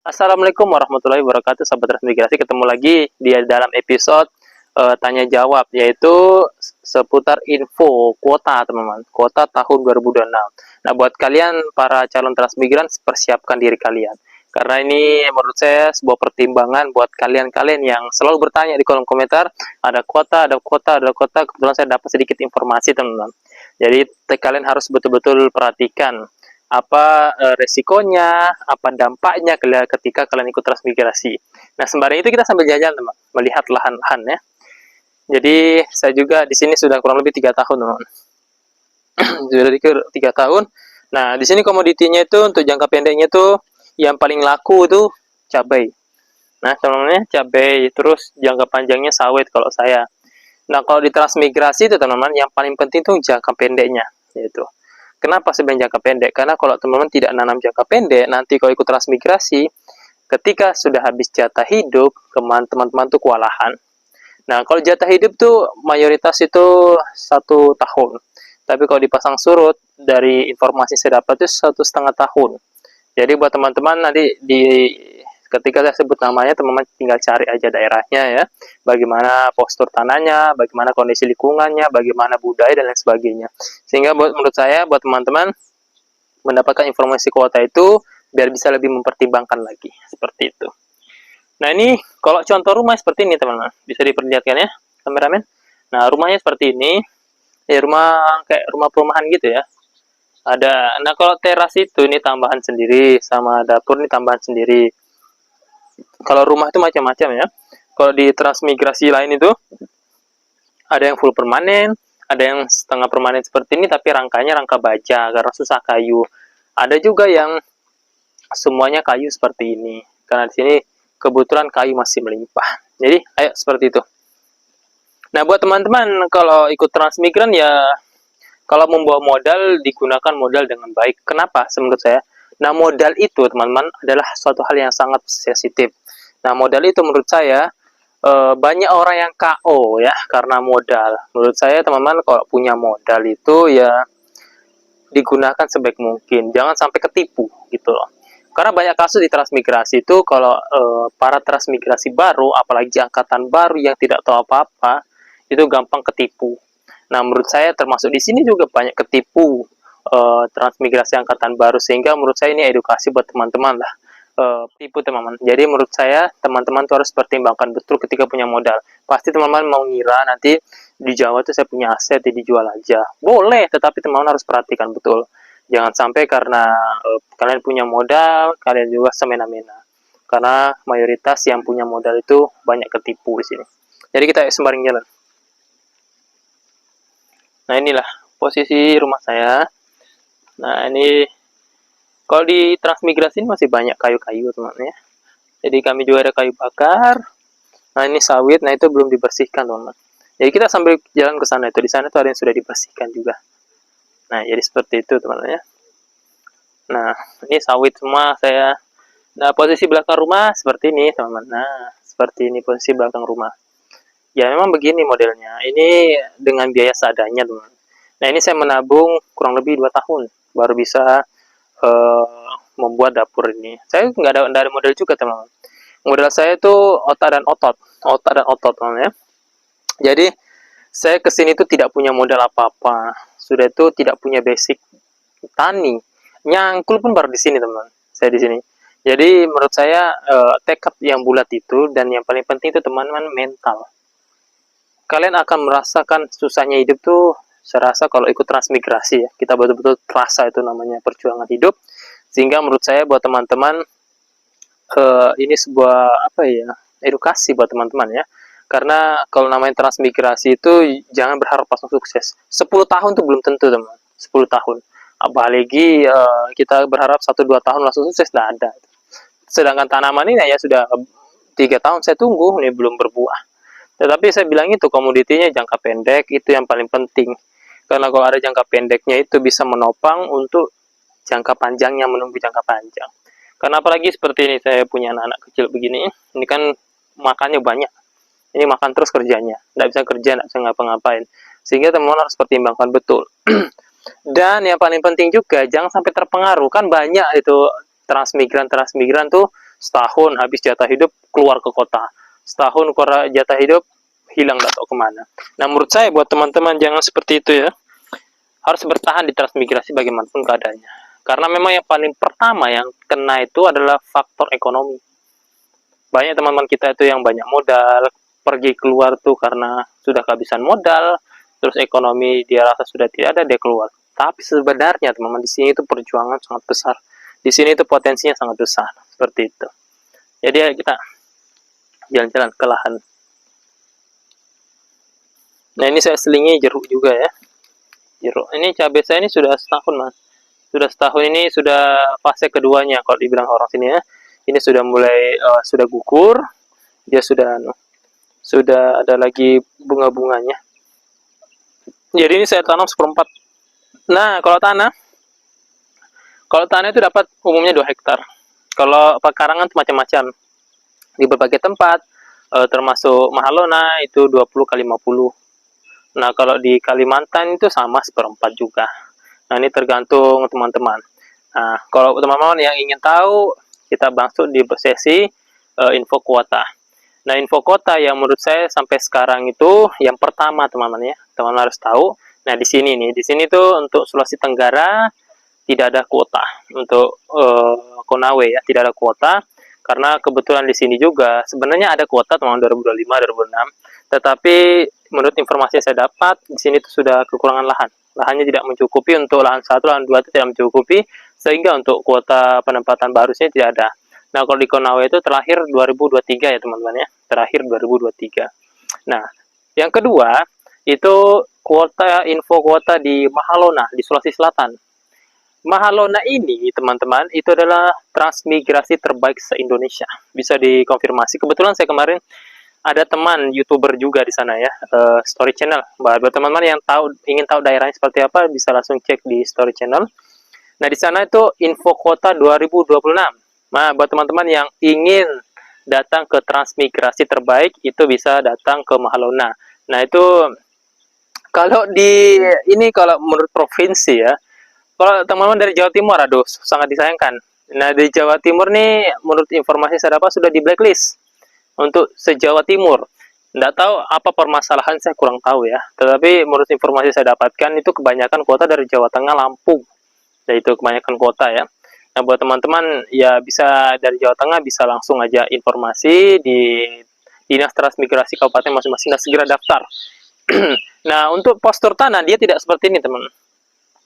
Assalamualaikum warahmatullahi wabarakatuh, sahabat transmigrasi. Ketemu lagi di dalam episode tanya jawab, yaitu seputar info kuota, teman-teman. Kuota tahun 2026. Nah, buat kalian para calon transmigran, persiapkan diri kalian. Karena ini menurut saya sebuah pertimbangan buat kalian-kalian yang selalu bertanya di kolom komentar, ada kuota, ada kuota, ada kuota. Kebetulan saya dapat sedikit informasi, teman-teman. Jadi kalian harus betul-betul perhatikan apa resikonya, apa dampaknya ketika kalian ikut transmigrasi. Nah, sembari itu kita sambil jalan, teman, melihat lahan-lahan ya. Jadi saya juga di sini sudah kurang lebih 3 tahun, teman. Sudah 3 tahun. Nah, di sini komoditinya itu untuk jangka pendeknya itu yang paling laku itu cabai. Nah, teman-teman, cabai, terus jangka panjangnya sawit kalau saya. Nah, kalau di transmigrasi itu, teman-teman, yang paling penting itu jangka pendeknya, yaitu kenapa sebenarnya jangka pendek? Karena kalau teman-teman tidak nanam jangka pendek, nanti kalau ikut transmigrasi, ketika sudah habis jatah hidup, teman-teman tuh kewalahan. Nah, kalau jatah hidup tuh mayoritas itu 1 tahun. Tapi kalau dipasang surut, dari informasi saya dapat itu 1,5 tahun. Jadi buat teman-teman nanti ketika saya sebut namanya, teman-teman tinggal cari aja daerahnya ya, bagaimana postur tanahnya, bagaimana kondisi lingkungannya, bagaimana budaya dan lain sebagainya. Sehingga menurut saya buat teman-teman mendapatkan informasi kuota itu biar bisa lebih mempertimbangkan lagi seperti itu. Nah, ini kalau contoh rumah seperti ini, teman-teman, bisa diperlihatkan ya kameramen. Nah, rumahnya seperti ini, ya rumah kayak rumah perumahan gitu ya. Nah kalau teras itu ini tambahan sendiri, sama dapur ini tambahan sendiri. Kalau rumah itu macam-macam ya. Kalau di transmigrasi lain itu ada yang full permanen, ada yang setengah permanen seperti ini tapi rangkanya rangka baja karena susah kayu. Ada juga yang semuanya kayu seperti ini. Karena di sini kebetulan kayu masih melimpah. Jadi, ayo seperti itu. Nah, buat teman-teman kalau ikut transmigran ya kalau membawa modal, digunakan modal dengan baik. Kenapa? Menurut saya. Nah, modal itu, teman-teman, adalah suatu hal yang sangat sensitif. Nah, modal itu menurut saya banyak orang yang KO ya karena modal. Menurut saya, teman-teman, kalau punya modal itu ya digunakan sebaik mungkin. Jangan sampai ketipu gitu loh. Karena banyak kasus di transmigrasi itu kalau para transmigrasi baru, apalagi angkatan baru yang tidak tahu apa-apa, itu gampang ketipu. Nah, menurut saya termasuk di sini juga banyak ketipu transmigrasi angkatan baru, sehingga menurut saya ini edukasi buat teman-teman lah. Tipu teman-teman. Jadi menurut saya teman-teman tuh harus pertimbangkan betul ketika punya modal. Pasti teman-teman mau ngira nanti di Jawa tuh saya punya aset dijual aja. Boleh, tetapi teman-teman harus perhatikan betul. Jangan sampai karena kalian punya modal, kalian juga semena-mena. Karena mayoritas yang punya modal itu banyak ketipu di sini. Jadi kita sembaring jalan. Nah, inilah posisi rumah saya. Nah, ini kalau di transmigrasi ini masih banyak kayu-kayu, teman-teman ya. Jadi kami juga ada kayu bakar. Nah, ini sawit. Nah, itu belum dibersihkan, teman-teman. Jadi kita sambil jalan ke sana itu. Di sana tuh ada yang sudah dibersihkan juga. Nah, jadi seperti itu, teman-teman ya. Nah, ini sawit semua saya. Nah, posisi belakang rumah seperti ini, teman-teman. Nah, seperti ini posisi belakang rumah. Ya, memang begini modelnya. Ini dengan biaya seadanya, teman-teman. Nah, ini saya menabung kurang lebih 2 tahun baru bisa membuat dapur ini. Saya nggak ada modal juga, teman-teman. Modal saya itu otak dan otot, teman-teman ya. Jadi saya kesini tuh tidak punya modal apa-apa. Sudah itu tidak punya basic tani. Nyangkul pun baru di sini, teman-teman. Saya di sini. Jadi menurut saya tekad yang bulat itu dan yang paling penting itu teman-teman mental. Kalian akan merasakan susahnya hidup tuh saya rasa kalau ikut transmigrasi ya. Kita betul-betul terasa itu namanya perjuangan hidup. Sehingga menurut saya buat teman-teman ini sebuah apa ya, edukasi buat teman-teman ya. Karena kalau namanya transmigrasi itu jangan berharap langsung sukses. 10 tahun tuh belum tentu, teman. 10 tahun. Apalagi kita berharap 1-2 tahun langsung sukses, tidak ada. Sedangkan tanaman ini ya sudah 3 tahun saya tunggu, ini belum berbuah. Tetapi saya bilang itu komoditinya jangka pendek, itu yang paling penting. Karena kalau ada jangka pendeknya itu bisa menopang untuk jangka panjangnya, menunggu jangka panjang. Karena apalagi seperti ini, saya punya anak-anak kecil begini, ini kan makannya banyak. Ini makan terus kerjanya, tidak bisa kerja, tidak bisa ngapa-ngapain. Sehingga teman-teman harus pertimbangkan betul. Dan yang paling penting juga, jangan sampai terpengaruh. Kan banyak itu transmigran tuh Setahun habis jatah hidup keluar ke kota. Setahun keluar jatah hidup hilang nggak tahu kemana. Nah menurut saya buat teman-teman jangan seperti itu ya. Harus bertahan di transmigrasi bagaimanapun keadaannya. Karena memang yang paling pertama yang kena itu adalah faktor ekonomi. Banyak teman-teman kita itu yang banyak modal, pergi keluar tuh karena sudah kehabisan modal, terus ekonomi dia rasa sudah tidak ada, dia keluar. Tapi sebenarnya teman-teman di sini itu perjuangan sangat besar. Di sini itu potensinya sangat besar, seperti itu. Jadi ya kita jalan-jalan ke lahan. Nah ini saya selingi jeruk juga ya. Jeruk. Ini cabai saya ini sudah setahun mas. Sudah setahun ini sudah fase keduanya kalau dibilang orang sini ya. Ini sudah mulai sudah gugur. Dia sudah ada lagi bunga-bunganya. Jadi ini saya tanam seperempat. Nah kalau tanah itu dapat umumnya 2 hektar. Kalau pekarangan itu macam-macam. Di berbagai tempat, termasuk Mahalona itu 20 kali 50. Nah, kalau di Kalimantan itu sama seperempat juga. Nah, ini tergantung teman-teman. Nah, kalau teman-teman yang ingin tahu, kita langsung di sesi info kuota. Nah, info kuota yang menurut saya sampai sekarang itu yang pertama teman-teman ya. Teman-teman harus tahu. Nah, di sini nih, di sini tuh untuk Sulawesi Tenggara tidak ada kuota. Untuk Konawe ya, tidak ada kuota. Karena kebetulan di sini juga sebenarnya ada kuota tahun 2025 2026, tetapi menurut informasi yang saya dapat di sini itu sudah kekurangan lahan. Lahannya tidak mencukupi untuk lahan 1, lahan 2 itu tidak mencukupi, sehingga untuk kuota penempatan baru sini tidak ada. Nah, kalau di Konawe itu terakhir 2023 ya teman-teman ya, terakhir 2023. Nah, yang kedua itu info kuota di Mahalona di Sulawesi Selatan. Mahalona ini, teman-teman, itu adalah transmigrasi terbaik se-Indonesia. Bisa dikonfirmasi. Kebetulan saya kemarin ada teman YouTuber juga di sana ya, Story Channel. Buat teman-teman yang ingin tahu daerahnya seperti apa, bisa langsung cek di Story Channel. Nah, di sana itu info kuota 2026. Nah, buat teman-teman yang ingin datang ke transmigrasi terbaik, itu bisa datang ke Mahalona. Nah, itu kalau menurut provinsi ya, kalau teman-teman dari Jawa Timur, aduh, sangat disayangkan. Nah, di Jawa Timur nih, menurut informasi saya dapat sudah di blacklist untuk se-Jawa Timur. Nggak tahu apa permasalahan, saya kurang tahu ya. Tetapi menurut informasi saya dapatkan, itu kebanyakan kuota dari Jawa Tengah, Lampung. Jadi itu kebanyakan kuota ya. Nah, buat teman-teman, ya bisa dari Jawa Tengah, bisa langsung aja informasi di Dinas Transmigrasi Kabupaten masing-masing, dan segera daftar. Nah, untuk postur tanah, dia tidak seperti ini, teman.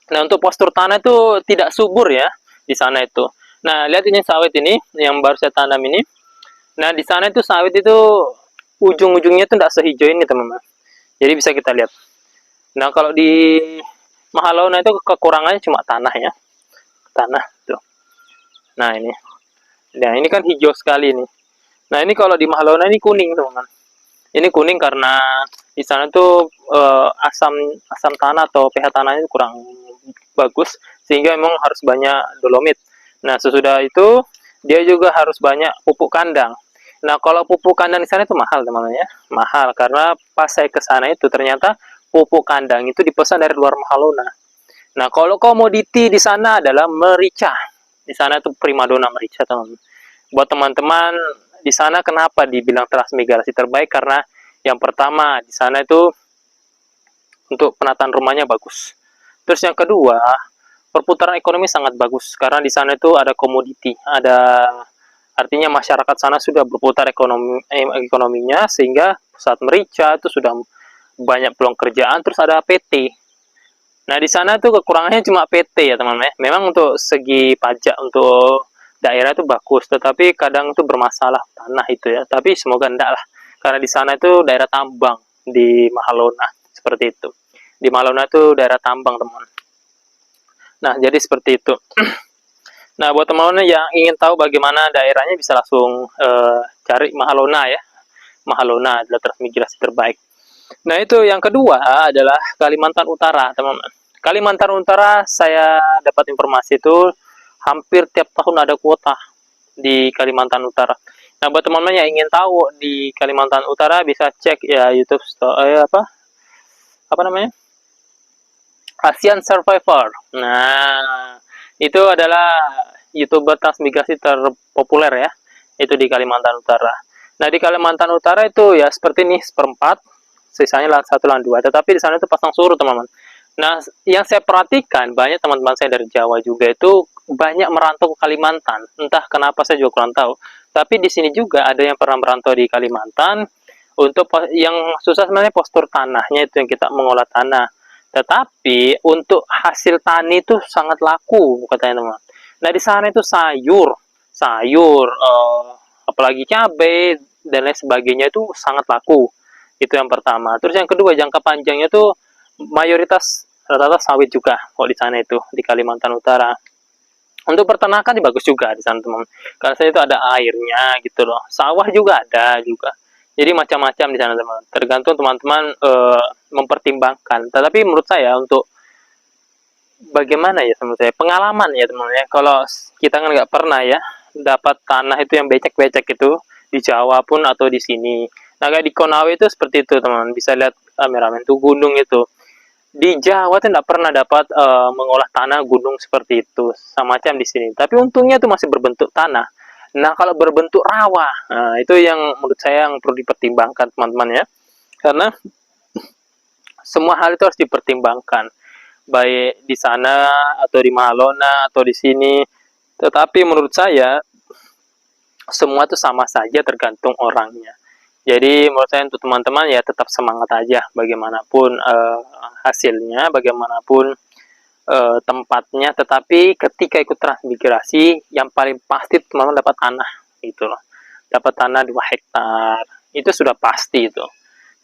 Nah, untuk postur tanah itu tidak subur ya di sana itu. Nah, lihat ini sawit ini yang baru saya tanam ini. Nah, di sana itu sawit itu ujung-ujungnya itu tidak sehijau ini, teman-teman. Jadi bisa kita lihat. Nah, kalau di Mahalona itu kekurangannya cuma tanah ya. Tanah tuh. Nah, ini. Nah, ini kan hijau sekali ini. Nah, ini kalau di Mahalona ini kuning, teman-teman. Ini kuning karena di sana tuh asam tanah atau pH tanahnya kurang bagus, sehingga memang harus banyak dolomit. Nah, sesudah itu dia juga harus banyak pupuk kandang. Nah, kalau pupuk kandang di sana itu mahal, teman-teman ya. Mahal karena pas saya ke sana itu ternyata pupuk kandang itu dipesan dari luar Mahalona. Nah, kalau komoditi di sana adalah merica. Di sana itu primadona merica, teman-teman. Buat teman-teman di sana kenapa dibilang transmigrasi terbaik? Karena yang pertama di sana itu untuk penataan rumahnya bagus. Terus yang kedua, perputaran ekonomi sangat bagus karena di sana itu ada komoditi, artinya masyarakat sana sudah berputar ekonominya, sehingga saat merica itu sudah banyak peluang kerjaan. Terus ada PT. Nah, di sana tuh kekurangannya cuma PT ya teman-teman. Memang untuk segi pajak untuk daerah itu bagus, tetapi kadang itu bermasalah tanah itu ya. Tapi semoga enggak lah, karena di sana itu daerah tambang di Mahalona seperti itu. Di Mahalona itu daerah tambang, teman. Nah, jadi seperti itu. Nah, buat teman-teman yang ingin tahu bagaimana daerahnya, bisa langsung cari Mahalona ya. Mahalona adalah transmigrasi terbaik. Nah, itu yang kedua adalah Kalimantan Utara, teman-teman. Kalimantan Utara, saya dapat informasi itu hampir tiap tahun ada kuota di Kalimantan Utara. Nah, buat teman-teman yang ingin tahu di Kalimantan Utara, bisa cek ya YouTube apa namanya? ASEAN Survivor. Nah, itu adalah YouTuber transmigrasi terpopuler ya. Itu di Kalimantan Utara. Nah, di Kalimantan Utara itu ya seperti ini, seperempat, sisanya lahan 1, lahan 2. Tetapi di sana itu pasang surut, teman-teman. Nah, yang saya perhatikan, banyak teman-teman saya dari Jawa juga itu banyak merantau ke Kalimantan. Entah kenapa, saya juga kurang tahu. Tapi di sini juga ada yang pernah merantau di Kalimantan. Untuk yang susah sebenarnya postur tanahnya, itu yang kita mengolah tanah. Tetapi untuk hasil tani itu sangat laku, katanya teman. Nah, di sana itu sayur, apalagi cabai dan lain sebagainya itu sangat laku. Itu yang pertama. Terus yang kedua, jangka panjangnya tuh mayoritas rata-rata sawit juga kok di sana itu, di Kalimantan Utara. Untuk peternakan bagus juga di sana, teman. Karena saya itu ada airnya gitu loh. Sawah juga ada juga. Jadi macam-macam di sana, teman. Tergantung teman-teman mempertimbangkan. Tetapi menurut saya untuk bagaimana ya, menurut saya pengalaman ya, teman ya. Kalau kita kan nggak pernah ya dapat tanah itu yang becek-becek itu di Jawa pun atau di sini. Nah, kayak di Konawe itu seperti itu, teman. Bisa lihat kameramen tuh gunung itu. Di Jawa tuh nggak pernah dapat mengolah tanah gunung seperti itu, sama macam di sini. Tapi untungnya itu masih berbentuk tanah. Nah, kalau berbentuk rawa, nah, itu yang menurut saya yang perlu dipertimbangkan, teman-teman ya. Karena semua hal itu harus dipertimbangkan, baik di sana atau di Mahalona atau di sini. Tetapi menurut saya semua itu sama saja tergantung orangnya. Jadi menurut saya untuk teman-teman ya tetap semangat aja, bagaimanapun hasilnya, bagaimanapun tempatnya. Tetapi ketika ikut transmigrasi, yang paling pasti teman-teman dapat tanah, gitu loh. Dapat tanah 2 hektar, itu sudah pasti itu.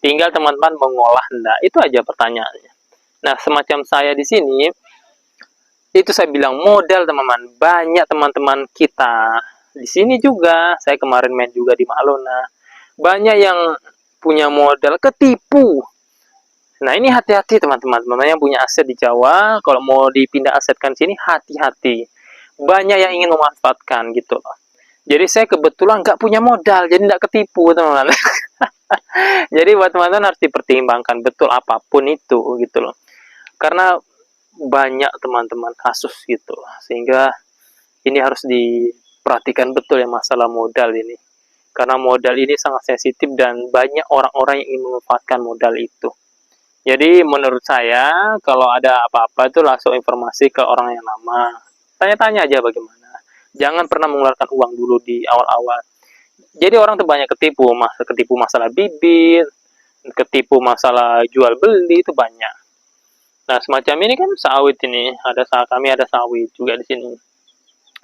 Tinggal teman-teman mengolah enggak, itu aja pertanyaannya. Nah, semacam saya di sini, itu saya bilang modal, teman-teman. Banyak teman-teman kita di sini juga, saya kemarin main juga di Malona, banyak yang punya modal ketipu. Nah, ini hati-hati teman-teman yang punya aset di Jawa, kalau mau dipindah asetkan sini, hati-hati. Banyak yang ingin memanfaatkan gitu. Jadi saya kebetulan nggak punya modal, jadi nggak ketipu, teman-teman. Jadi buat teman-teman harus dipertimbangkan betul apapun itu gitu loh. Karena banyak teman-teman kasus gitu, sehingga ini harus diperhatikan betul ya masalah modal ini. Karena modal ini sangat sensitif dan banyak orang-orang yang ingin memanfaatkan modal itu. Jadi menurut saya kalau ada apa-apa itu langsung informasi ke orang yang lama. Tanya-tanya aja bagaimana. Jangan pernah mengeluarkan uang dulu di awal-awal. Jadi orang tuh banyak ketipu masalah bibit, ketipu masalah jual beli itu banyak. Nah, semacam ini kan sawit ini, kami ada sawit juga di sini.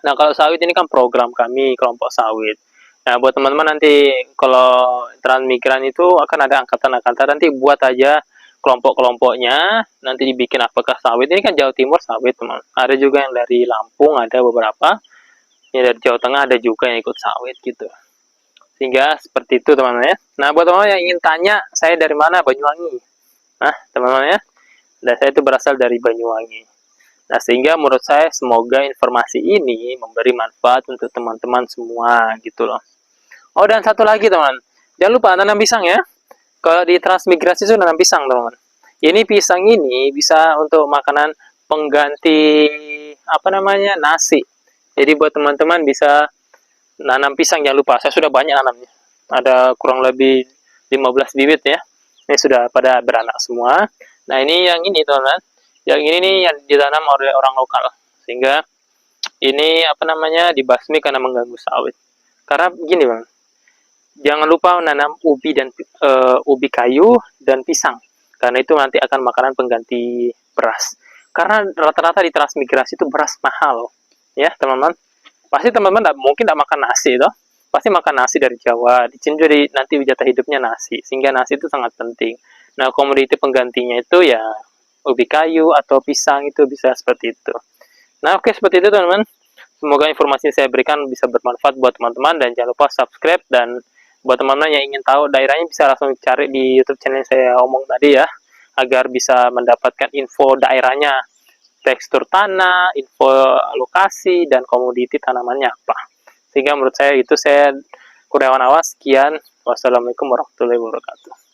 Nah, kalau sawit ini kan program kami kelompok sawit. Nah, buat teman-teman nanti kalau transmigran itu akan ada angkatan-angkatan, nanti buat aja kelompok-kelompoknya, nanti dibikin apakah sawit. Ini kan Jawa Timur sawit, teman. Ada juga yang dari Lampung, ada beberapa. Ini dari Jawa Tengah ada juga yang ikut sawit gitu. Sehingga seperti itu, teman-teman ya. Nah, buat teman-teman yang ingin tanya, saya dari mana? Banyuwangi. Nah, teman-teman ya. Dan saya itu berasal dari Banyuwangi. Nah, sehingga menurut saya semoga informasi ini memberi manfaat untuk teman-teman semua gitu loh. Oh, dan satu lagi, teman. Jangan lupa nanam pisang ya. Kalau di transmigrasi itu nanam pisang, teman. Ini pisang ini bisa untuk makanan pengganti apa namanya? Nasi. Jadi buat teman-teman bisa nanam pisang, jangan lupa. Saya sudah banyak nanamnya. Ada kurang lebih 15 bibit ya. Ini sudah pada beranak semua. Nah, ini yang ini, teman-teman. Yang ini nih yang ditanam oleh orang lokal. Sehingga ini apa namanya? Dibasmi karena mengganggu sawit. Karena begini, Bang. Jangan lupa menanam ubi kayu dan pisang. Karena itu nanti akan makanan pengganti beras. Karena rata-rata di transmigrasi itu beras mahal. Ya, teman-teman. Pasti teman-teman mungkin tidak makan nasi, toh. Pasti makan nasi dari Jawa. Di sini jadi nanti jatah hidupnya nasi. Sehingga nasi itu sangat penting. Nah, komoditi penggantinya itu ya ubi kayu atau pisang, itu bisa seperti itu. Nah, oke, seperti itu, teman-teman. Semoga informasi yang saya berikan bisa bermanfaat buat teman-teman, dan jangan lupa subscribe. Dan buat teman-teman yang ingin tahu daerahnya bisa langsung cari di YouTube channel saya omong tadi ya, agar bisa mendapatkan info daerahnya, tekstur tanah, info lokasi, dan komoditi tanamannya apa. Sehingga menurut saya itu, saya Kurniawan Awas, sekian. Wassalamualaikum warahmatullahi wabarakatuh.